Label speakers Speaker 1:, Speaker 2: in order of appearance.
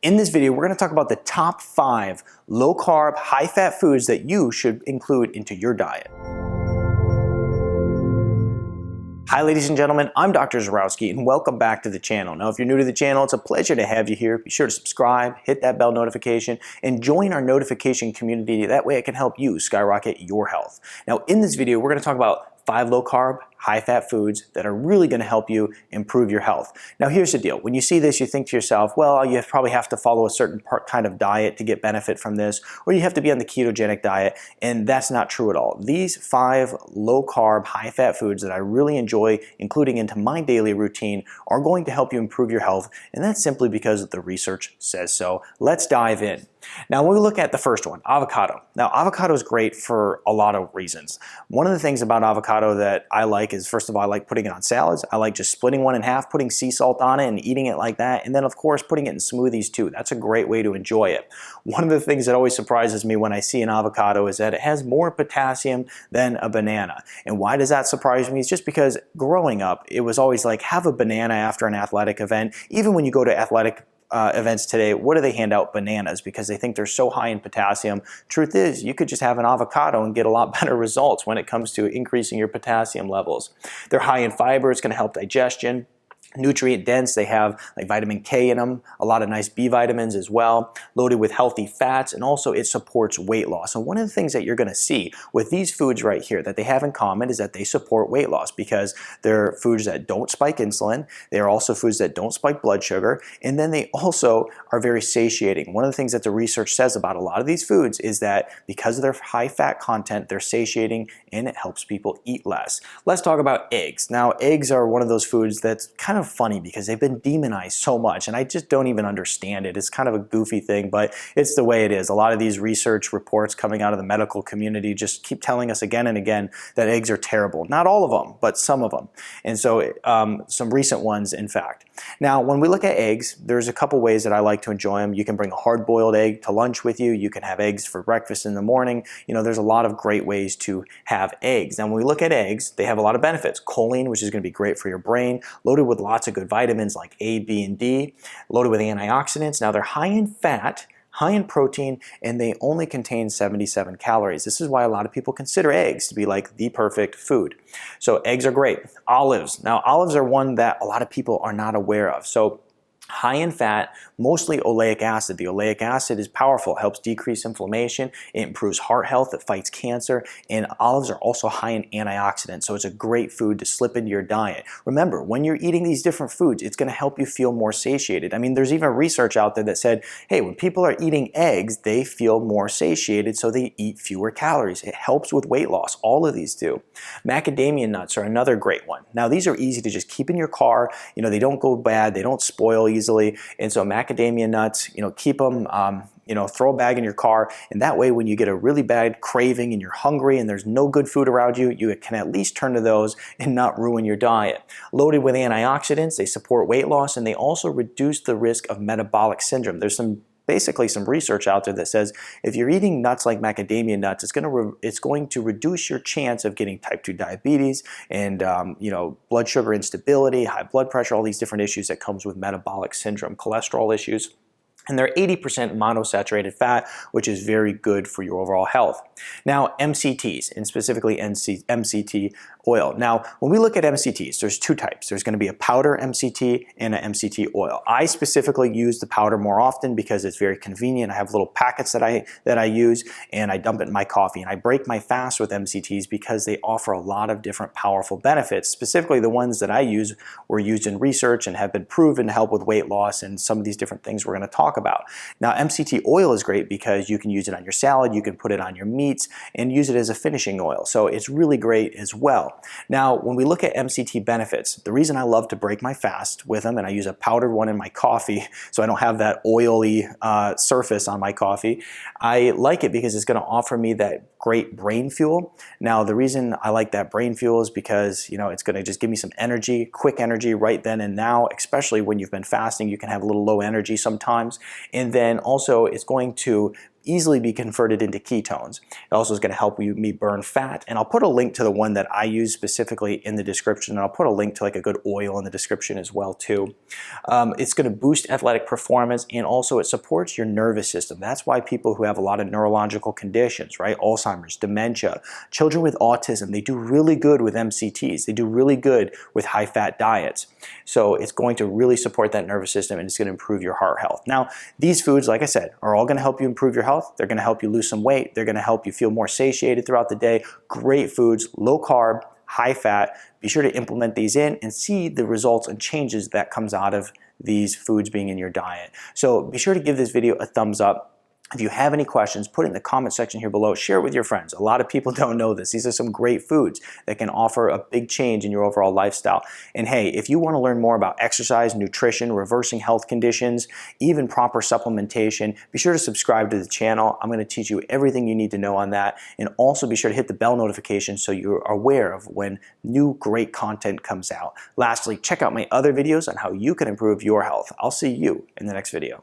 Speaker 1: In this video, we're going to talk about the top 5 low-carb, high-fat foods that you should include into your diet. Hi ladies and gentlemen, I'm Dr. Zarowski and welcome back to the channel. Now if you're new to the channel, it's a pleasure to have you here. Be sure to subscribe, hit that bell notification, and join our notification community. That way I can help you skyrocket your health. Now in this video, we're going to talk about 5 low-carb, high-fat foods that are really going to help you improve your health. Now here's the deal. When you see this, you think to yourself, well, you probably have to follow a certain kind of diet to get benefit from this, or you have to be on the ketogenic diet, and that's not true at all. These 5 low-carb, high-fat foods that I really enjoy including into my daily routine are going to help you improve your health, and that's simply because the research says so. Let's dive in. Now when we look at the first one, avocado. Now avocado is great for a lot of reasons. One of the things about avocado that I like is, first of all, I like putting it on salads. I like just splitting one in half, putting sea salt on it and eating it like that. And then of course putting it in smoothies too. That's a great way to enjoy it. One of the things that always surprises me when I see an avocado is that it has more potassium than a banana. And why does that surprise me? It's just because growing up, it was always like, have a banana after an athletic event. Even when you go to athletic events today, what do they hand out? Bananas, because they think they're so high in potassium. Truth is, you could just have an avocado and get a lot better results when it comes to increasing your potassium levels. They're high in fiber. It's going to help digestion. Nutrient dense, they have like vitamin K in them, a lot of nice B vitamins as well, loaded with healthy fats, and also it supports weight loss. And one of the things that you're going to see with these foods right here that they have in common is that they support weight loss because they're foods that don't spike insulin, they are also foods that don't spike blood sugar, and then they also are very satiating. One of the things that the research says about a lot of these foods is that because of their high fat content, they're satiating and it helps people eat less. Let's talk about eggs. Now eggs are one of those foods that's kind of funny because they've been demonized so much and I just don't even understand it. It's kind of a goofy thing, but it's the way it is. A lot of these research reports coming out of the medical community just keep telling us again and again that eggs are terrible. Not all of them, but some of them. And so some recent ones, in fact. Now, when we look at eggs, there's a couple ways that I like to enjoy them. You can bring a hard-boiled egg to lunch with you. You can have eggs for breakfast in the morning. You know, there's a lot of great ways to have eggs. Now, when we look at eggs, they have a lot of benefits. Choline, which is going to be great for your brain, loaded with lots of good vitamins like A, B, and D, loaded with antioxidants. Now, they're high in fat, high in protein, and they only contain 77 calories. This is why a lot of people consider eggs to be like the perfect food. So eggs are great. Olives. Now olives are one that a lot of people are not aware of. So high in fat, mostly oleic acid. The oleic acid is powerful. It helps decrease inflammation. It improves heart health. It fights cancer. And olives are also high in antioxidants. So it's a great food to slip into your diet. Remember, when you're eating these different foods, it's going to help you feel more satiated. I mean, there's even research out there that said, hey, when people are eating eggs, they feel more satiated, so they eat fewer calories. It helps with weight loss. All of these do. Macadamia nuts are another great one. Now, these are easy to just keep in your car. You know, they don't go bad. They don't spoil easily. And so macadamia nuts, you know, keep them, you know, throw a bag in your car, and that way when you get a really bad craving and you're hungry and there's no good food around you, you can at least turn to those and not ruin your diet. Loaded with antioxidants, they support weight loss, and they also reduce the risk of metabolic syndrome. There's basically some research out there that says if you're eating nuts like macadamia nuts, it's going to reduce your chance of getting type 2 diabetes and you know, blood sugar instability, high blood pressure, all these different issues that comes with metabolic syndrome, cholesterol issues. And they're 80% monosaturated fat, which is very good for your overall health. Now, MCTs, and specifically MCT oil. Now, when we look at MCTs, there's 2 types. There's going to be a powder MCT and an MCT oil. I specifically use the powder more often because it's very convenient. I have little packets that I use, and I dump it in my coffee. And I break my fast with MCTs because they offer a lot of different powerful benefits. Specifically, the ones that I use were used in research and have been proven to help with weight loss and some of these different things we're going to talk about. Now, MCT oil is great because you can use it on your salad, you can put it on your meats, and use it as a finishing oil. So it's really great as well. Now, when we look at MCT benefits, the reason I love to break my fast with them, and I use a powdered one in my coffee so I don't have that oily surface on my coffee, I like it because it's going to offer me that great brain fuel. Now, the reason I like that brain fuel is because, you know, it's going to just give me some energy, quick energy right then and now, especially when you've been fasting. You can have a little low energy sometimes. And then also it's going to easily be converted into ketones. It also is going to help me burn fat, and I'll put a link to the one that I use specifically in the description, and I'll put a link to like a good oil in the description as well too. It's going to boost athletic performance, and also it supports your nervous system. That's why people who have a lot of neurological conditions, right, Alzheimer's, dementia, children with autism, they do really good with MCTs. They do really good with high-fat diets. So it's going to really support that nervous system, and it's going to improve your heart health. Now, these foods, like I said, are all going to help you improve your health. They're going to help you lose some weight. They're going to help you feel more satiated throughout the day. Great foods, low carb, high fat. Be sure to implement these in and see the results and changes that comes out of these foods being in your diet. So be sure to give this video a thumbs up. If you have any questions, put it in the comment section here below. Share it with your friends. A lot of people don't know this. These are some great foods that can offer a big change in your overall lifestyle. And hey, if you want to learn more about exercise, nutrition, reversing health conditions, even proper supplementation, be sure to subscribe to the channel. I'm going to teach you everything you need to know on that. And also be sure to hit the bell notification so you're aware of when new great content comes out. Lastly, check out my other videos on how you can improve your health. I'll see you in the next video.